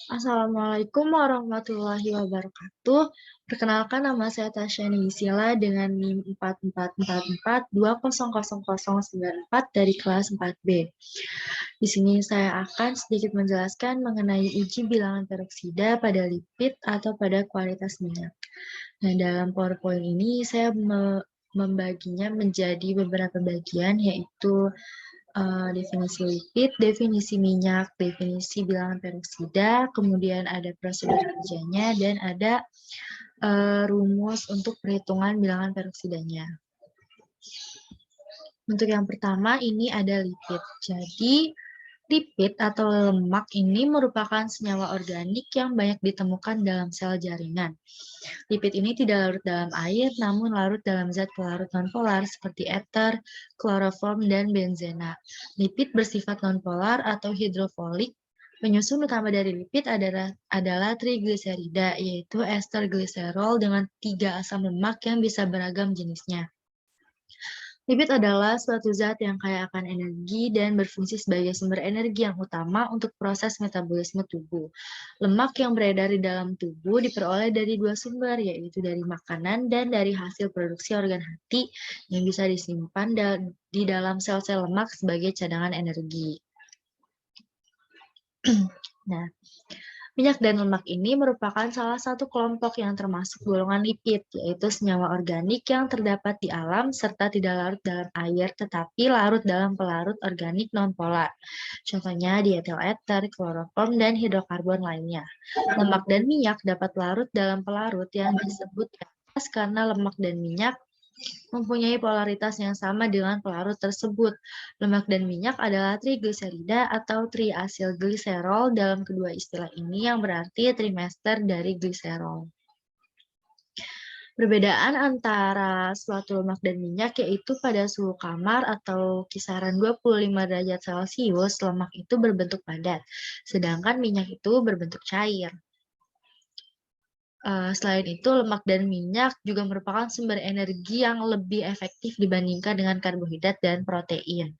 Assalamualaikum warahmatullahi wabarakatuh. Perkenalkan nama saya Tasya Nisila dengan NIM 4444200094 dari kelas 4B. Di sini saya akan sedikit menjelaskan mengenai uji bilangan peroksida pada lipid atau pada kualitas minyak. Nah, dalam PowerPoint ini saya membaginya menjadi beberapa bagian, yaitu definisi lipid, definisi minyak, definisi bilangan peroksida, kemudian ada prosedur kerjanya, dan ada rumus untuk perhitungan bilangan peroksidanya. Untuk yang pertama ini ada lipid. Jadi lipid atau lemak ini merupakan senyawa organik yang banyak ditemukan dalam sel jaringan. Lipid ini tidak larut dalam air, namun larut dalam zat pelarut nonpolar seperti ether, kloroform, dan benzena. Lipid bersifat nonpolar atau hidrofolik. Penyusun utama dari lipid adalah trigliserida, yaitu ester gliserol dengan 3 asam lemak yang bisa beragam jenisnya. Lipid adalah suatu zat yang kaya akan energi dan berfungsi sebagai sumber energi yang utama untuk proses metabolisme tubuh. Lemak yang beredar di dalam tubuh diperoleh dari 2 sumber, yaitu dari makanan dan dari hasil produksi organ hati yang bisa disimpan di dalam sel-sel lemak sebagai cadangan energi. Nah, minyak dan lemak ini merupakan salah satu kelompok yang termasuk golongan lipid, yaitu senyawa organik yang terdapat di alam serta tidak larut dalam air tetapi larut dalam pelarut organik nonpolar. Contohnya dietil ether, kloroform, dan hidrokarbon lainnya. Lemak dan minyak dapat larut dalam pelarut yang disebut gas karena lemak dan minyak mempunyai polaritas yang sama dengan pelarut tersebut. Lemak dan minyak adalah trigliserida atau triasilgliserol dalam kedua istilah ini yang berarti trimester dari gliserol. Perbedaan antara suatu lemak dan minyak yaitu pada suhu kamar atau kisaran 25 derajat Celcius, lemak itu berbentuk padat, sedangkan minyak itu berbentuk cair. Selain itu, lemak dan minyak juga merupakan sumber energi yang lebih efektif dibandingkan dengan karbohidrat dan protein.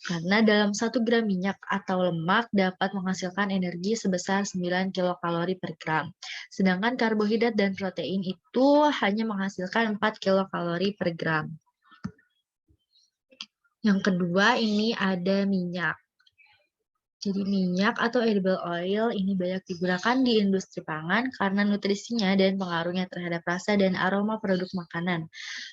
Karena dalam 1 gram minyak atau lemak dapat menghasilkan energi sebesar 9 kilokalori per gram. Sedangkan karbohidrat dan protein itu hanya menghasilkan 4 kilokalori per gram. Yang kedua ini ada minyak. Jadi minyak atau edible oil ini banyak digunakan di industri pangan karena nutrisinya dan pengaruhnya terhadap rasa dan aroma produk makanan.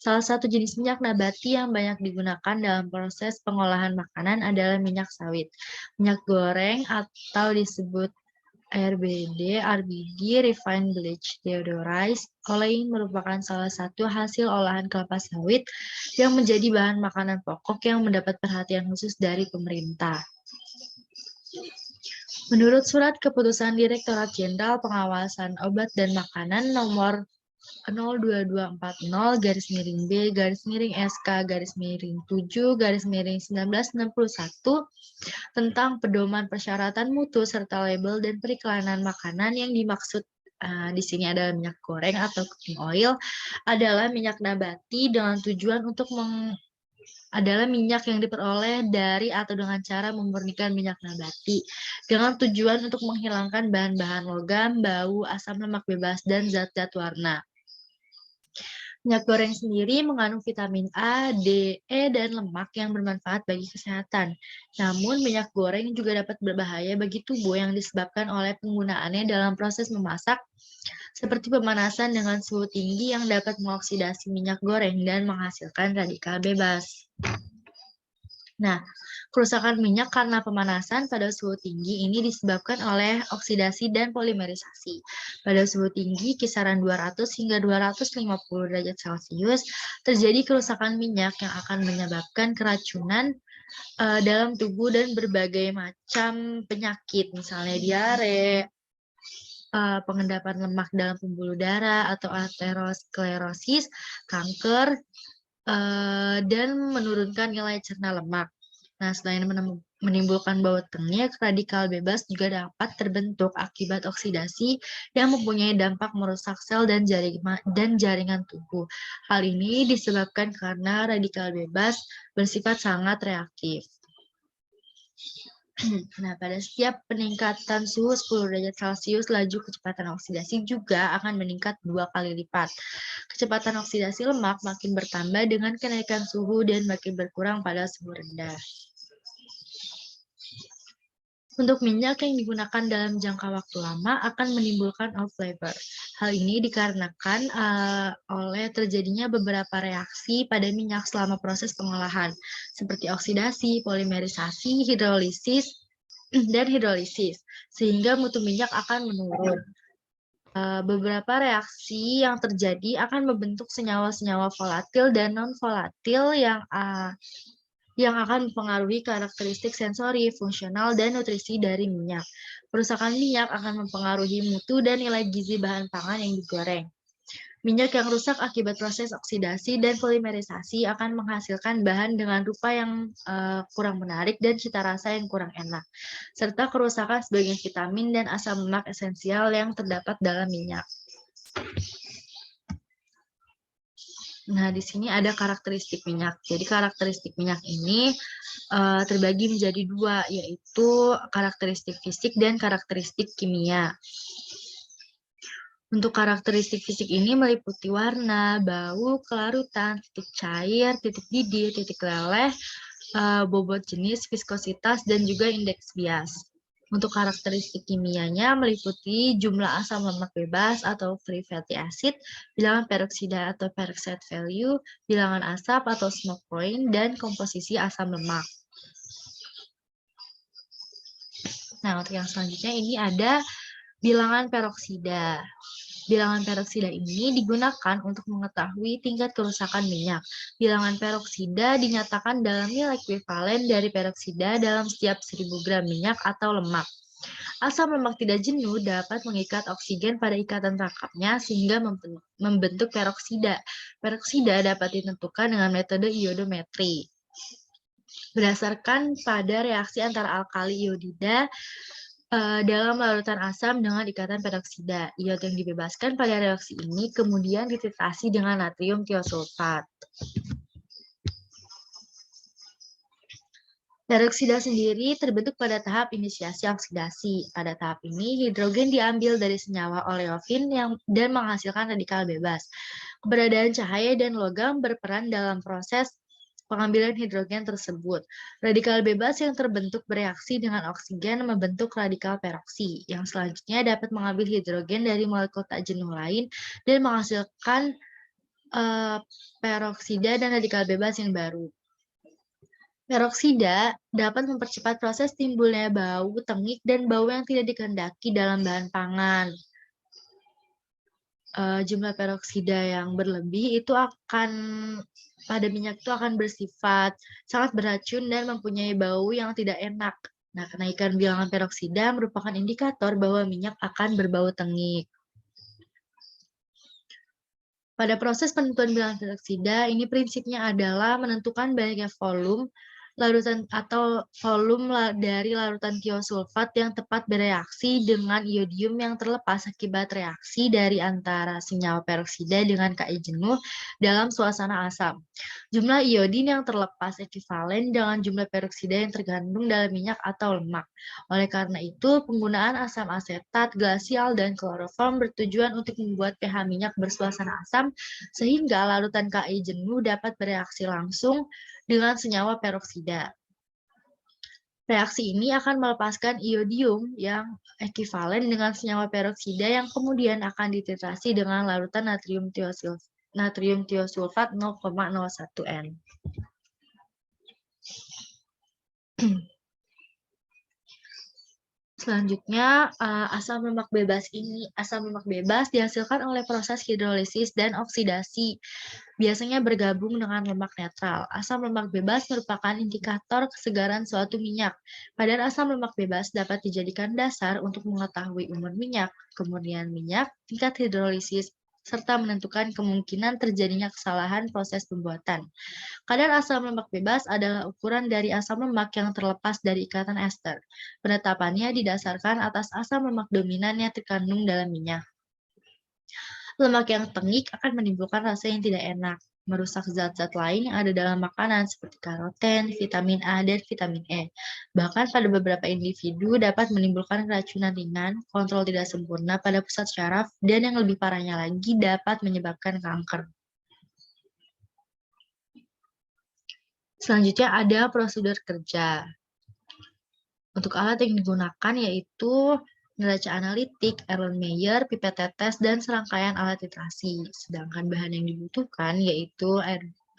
Salah satu jenis minyak nabati yang banyak digunakan dalam proses pengolahan makanan adalah minyak sawit. Minyak goreng atau disebut RBD, RBD, Refined Bleach Deodorized Olein merupakan salah satu hasil olahan kelapa sawit yang menjadi bahan makanan pokok yang mendapat perhatian khusus dari pemerintah. Menurut Surat Keputusan Direktorat Jenderal Pengawasan Obat dan Makanan Nomor 02240-SK-7-1961 tentang pedoman persyaratan mutu serta label dan periklanan makanan yang dimaksud di sini adalah minyak goreng atau cooking oil adalah minyak nabati dengan tujuan untuk adalah minyak yang diperoleh dari atau dengan cara memurnikan minyak nabati dengan tujuan untuk menghilangkan bahan-bahan logam, bau, asam lemak bebas, dan zat-zat warna. Minyak goreng sendiri mengandung vitamin A, D, E, dan lemak yang bermanfaat bagi kesehatan. Namun, minyak goreng juga dapat berbahaya bagi tubuh yang disebabkan oleh penggunaannya dalam proses memasak, seperti pemanasan dengan suhu tinggi yang dapat mengoksidasi minyak goreng dan menghasilkan radikal bebas. Nah, kerusakan minyak karena pemanasan pada suhu tinggi ini disebabkan oleh oksidasi dan polimerisasi. Pada suhu tinggi kisaran 200 hingga 250 derajat Celcius, terjadi kerusakan minyak yang akan menyebabkan keracunan dalam tubuh dan berbagai macam penyakit, misalnya diare, pengendapan lemak dalam pembuluh darah atau aterosklerosis, kanker, dan menurunkan nilai cerna lemak. Nah, selain menimbulkan bau tengik, radikal bebas juga dapat terbentuk akibat oksidasi yang mempunyai dampak merusak sel dan jaringan tubuh. Hal ini disebabkan karena radikal bebas bersifat sangat reaktif. Nah, pada setiap peningkatan suhu 10 derajat Celcius, laju kecepatan oksidasi juga akan meningkat 2 kali lipat. Kecepatan oksidasi lemak makin bertambah dengan kenaikan suhu dan makin berkurang pada suhu rendah. Untuk minyak yang digunakan dalam jangka waktu lama akan menimbulkan off flavor. Hal ini dikarenakan oleh terjadinya beberapa reaksi pada minyak selama proses pengolahan, seperti oksidasi, polimerisasi, hidrolisis, dan hidrolisis, sehingga mutu minyak akan menurun. Beberapa reaksi yang terjadi akan membentuk senyawa-senyawa volatil dan non-volatil yang akan mempengaruhi karakteristik sensori, fungsional, dan nutrisi dari minyak. Perusakan minyak akan mempengaruhi mutu dan nilai gizi bahan pangan yang digoreng. Minyak yang rusak akibat proses oksidasi dan polimerisasi akan menghasilkan bahan dengan rupa yang kurang menarik dan cita rasa yang kurang enak, serta kerusakan sebagian vitamin dan asam lemak esensial yang terdapat dalam minyak. Nah, di sini ada karakteristik minyak. Jadi, karakteristik minyak ini terbagi menjadi dua, yaitu karakteristik fisik dan karakteristik kimia. Untuk karakteristik fisik ini meliputi warna, bau, kelarutan, titik cair, titik didih, titik leleh, bobot jenis, viskositas, dan juga indeks bias. Untuk karakteristik kimianya meliputi jumlah asam lemak bebas atau free fatty acid, bilangan peroksida atau peroxide value, bilangan asap atau smoke point, dan komposisi asam lemak. Nah, untuk yang selanjutnya ini ada bilangan peroksida. Bilangan peroksida ini digunakan untuk mengetahui tingkat kerusakan minyak. Bilangan peroksida dinyatakan dalam nilai ekuivalen dari peroksida dalam setiap 1000 gram minyak atau lemak. Asam lemak tidak jenuh dapat mengikat oksigen pada ikatan rangkapnya sehingga membentuk peroksida. Peroksida dapat ditentukan dengan metode iodometri. Berdasarkan pada reaksi antara alkali iodida dalam larutan asam dengan ikatan peroksida. Iod yang dibebaskan pada reaksi ini kemudian dititasi dengan natrium tiosulfat. Peroksida sendiri terbentuk pada tahap inisiasi oksidasi. Pada tahap ini, hidrogen diambil dari senyawa oleofin dan menghasilkan radikal bebas. Keberadaan cahaya dan logam berperan dalam proses pengambilan hidrogen tersebut. Radikal bebas yang terbentuk bereaksi dengan oksigen membentuk radikal peroksi, yang selanjutnya dapat mengambil hidrogen dari molekul tak jenuh lain dan menghasilkan peroksida dan radikal bebas yang baru. Peroksida dapat mempercepat proses timbulnya bau, tengik, dan bau yang tidak dikehendaki dalam bahan pangan. Jumlah peroksida yang berlebih itu pada minyak itu akan bersifat sangat beracun dan mempunyai bau yang tidak enak. Nah, kenaikan bilangan peroksida merupakan indikator bahwa minyak akan berbau tengik. Pada proses penentuan bilangan peroksida, ini prinsipnya adalah menentukan banyaknya volume larutan atau volume dari larutan tiosulfat yang tepat bereaksi dengan iodium yang terlepas akibat reaksi dari antara senyawa peroksida dengan Ki jenuh dalam suasana asam. Jumlah iodin yang terlepas ekivalen dengan jumlah peroksida yang terkandung dalam minyak atau lemak. Oleh karena itu, penggunaan asam asetat, glasial, dan kloroform bertujuan untuk membuat pH minyak bersuasana asam sehingga larutan Ki jenuh dapat bereaksi langsung dengan senyawa peroksida. Reaksi ini akan melepaskan iodium yang ekivalen dengan senyawa peroksida yang kemudian akan dititrasi dengan larutan natrium tiosulfat 0,01 N. Selanjutnya, asam lemak bebas dihasilkan oleh proses hidrolisis dan oksidasi, biasanya bergabung dengan lemak netral. Asam lemak bebas merupakan indikator kesegaran suatu minyak. Kadar asam lemak bebas dapat dijadikan dasar untuk mengetahui umur minyak, kemurnian minyak, tingkat hidrolisis, serta menentukan kemungkinan terjadinya kesalahan proses pembuatan. Kadar asam lemak bebas adalah ukuran dari asam lemak yang terlepas dari ikatan ester. Penetapannya didasarkan atas asam lemak dominan yang terkandung dalam minyak. Lemak yang tengik akan menimbulkan rasa yang tidak enak. merusak zat-zat lain yang ada dalam makanan seperti karoten, vitamin A, dan vitamin E. Bahkan pada beberapa individu dapat menimbulkan keracunan ringan, kontrol tidak sempurna pada pusat syaraf, dan yang lebih parahnya lagi dapat menyebabkan kanker. Selanjutnya ada prosedur kerja. Untuk alat yang digunakan yaitu neraca analitik, Erlenmeyer, pipet tetes, dan serangkaian alat titrasi. Sedangkan bahan yang dibutuhkan yaitu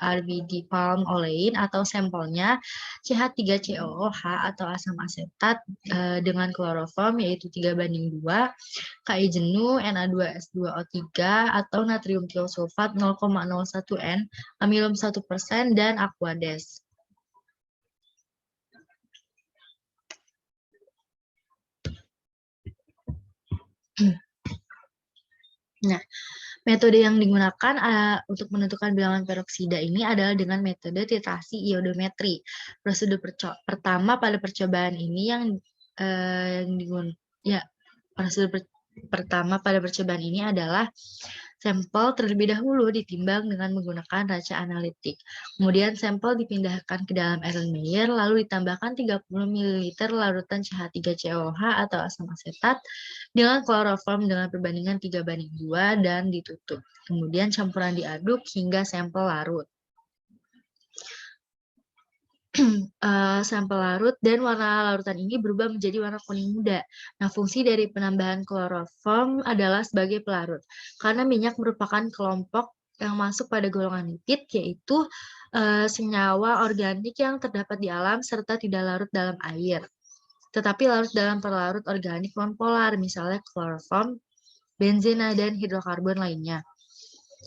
RBD palm olein atau sampelnya CH3COOH atau asam asetat dengan kloroform yaitu 3:2, KI jenuh, Na2S2O3 atau natrium tiosulfat 0,01 N, amilum 1%, dan aquades. Nah, metode yang digunakan untuk menentukan bilangan peroksida ini adalah dengan metode titrasi iodometri. Prosedur pertama pada percobaan ini pertama pada percobaan ini adalah sampel terlebih dahulu ditimbang dengan menggunakan raca analitik. Kemudian sampel dipindahkan ke dalam Erlenmeyer lalu ditambahkan 30 ml larutan CH3COOH atau asam asetat dengan kloroform dengan perbandingan 3:2 dan ditutup. Kemudian campuran diaduk hingga sampel larut. Sampel larut dan warna larutan ini berubah menjadi warna kuning muda. Nah, fungsi dari penambahan kloroform adalah sebagai pelarut. Karena minyak merupakan kelompok yang masuk pada golongan lipid, yaitu senyawa organik yang terdapat di alam serta tidak larut dalam air. Tetapi larut dalam pelarut organik nonpolar, misalnya kloroform, benzena, dan hidrokarbon lainnya.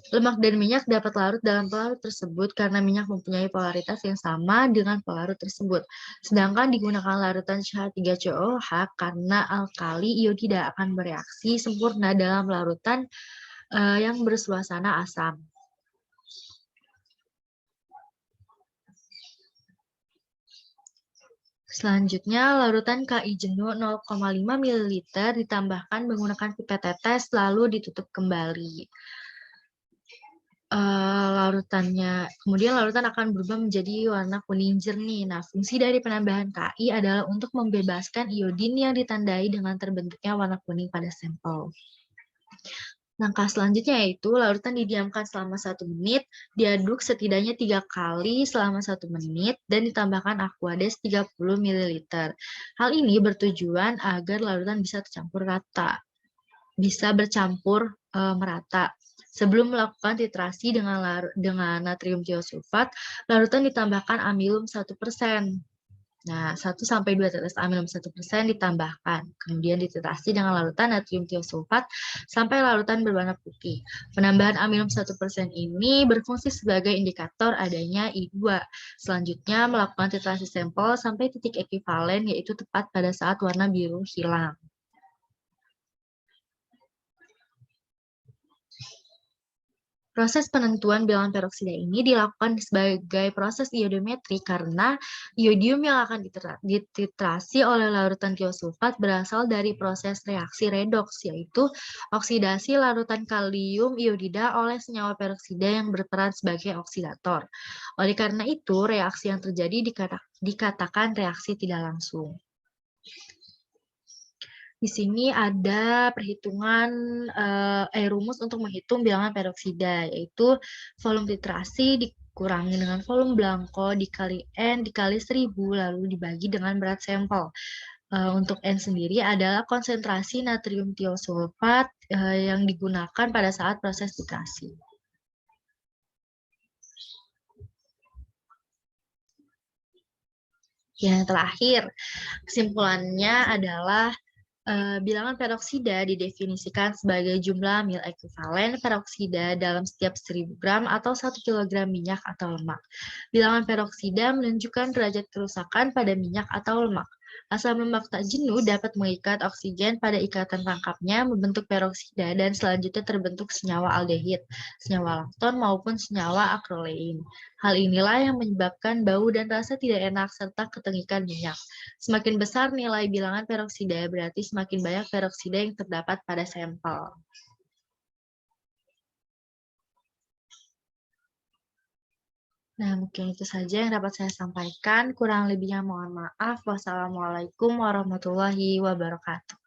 Lemak dan minyak dapat larut dalam pelarut tersebut karena minyak mempunyai polaritas yang sama dengan pelarut tersebut. Sedangkan digunakan larutan CH3COOH karena alkali, ion tidak akan bereaksi sempurna dalam larutan yang bersuasana asam. Selanjutnya, larutan KI jenuh 0,5 ml ditambahkan menggunakan pipet tetes lalu ditutup kembali. Kemudian larutan akan berubah menjadi warna kuning jernih. Nah, fungsi dari penambahan KI adalah untuk membebaskan iodin yang ditandai dengan terbentuknya warna kuning pada sampel. Langkah selanjutnya yaitu larutan didiamkan selama 1 menit, diaduk setidaknya 3 kali selama 1 menit, dan ditambahkan aquades 30 ml. Hal ini bertujuan agar larutan bisa bercampur merata. Sebelum melakukan titrasi dengan natrium tiosulfat, larutan ditambahkan amilum 1%. Nah, 1-2 tetes amilum 1% ditambahkan. Kemudian dititrasi dengan larutan natrium tiosulfat sampai larutan berwarna putih. Penambahan amilum 1% ini berfungsi sebagai indikator adanya I2. Selanjutnya, melakukan titrasi sampel sampai titik ekivalen, yaitu tepat pada saat warna biru hilang. Proses penentuan bilangan peroksida ini dilakukan sebagai proses iodometri karena iodium yang akan dititrasi oleh larutan tiosulfat berasal dari proses reaksi redoks, yaitu oksidasi larutan kalium iodida oleh senyawa peroksida yang berperan sebagai oksidator. Oleh karena itu, reaksi yang terjadi dikatakan reaksi tidak langsung. Di sini ada perhitungan rumus untuk menghitung bilangan peroksida, yaitu volume titrasi dikurangi dengan volume blanko dikali N dikali 1000 lalu dibagi dengan berat sampel. Untuk N sendiri adalah konsentrasi natrium tiosulfat yang digunakan pada saat proses titrasi. Yang terakhir, kesimpulannya adalah bilangan peroksida didefinisikan sebagai jumlah mil ekivalen peroksida dalam setiap 1000 gram atau 1 kg minyak atau lemak. Bilangan peroksida menunjukkan derajat kerusakan pada minyak atau lemak. Asam lemak tak jenuh dapat mengikat oksigen pada ikatan tangkapnya membentuk peroksida dan selanjutnya terbentuk senyawa aldehid, senyawa lakton maupun senyawa akrolein. Hal inilah yang menyebabkan bau dan rasa tidak enak serta ketengikan minyak. Semakin besar nilai bilangan peroksida, berarti semakin banyak peroksida yang terdapat pada sampel. Nah, mungkin itu saja yang dapat saya sampaikan. Kurang lebihnya mohon maaf. Wassalamualaikum warahmatullahi wabarakatuh.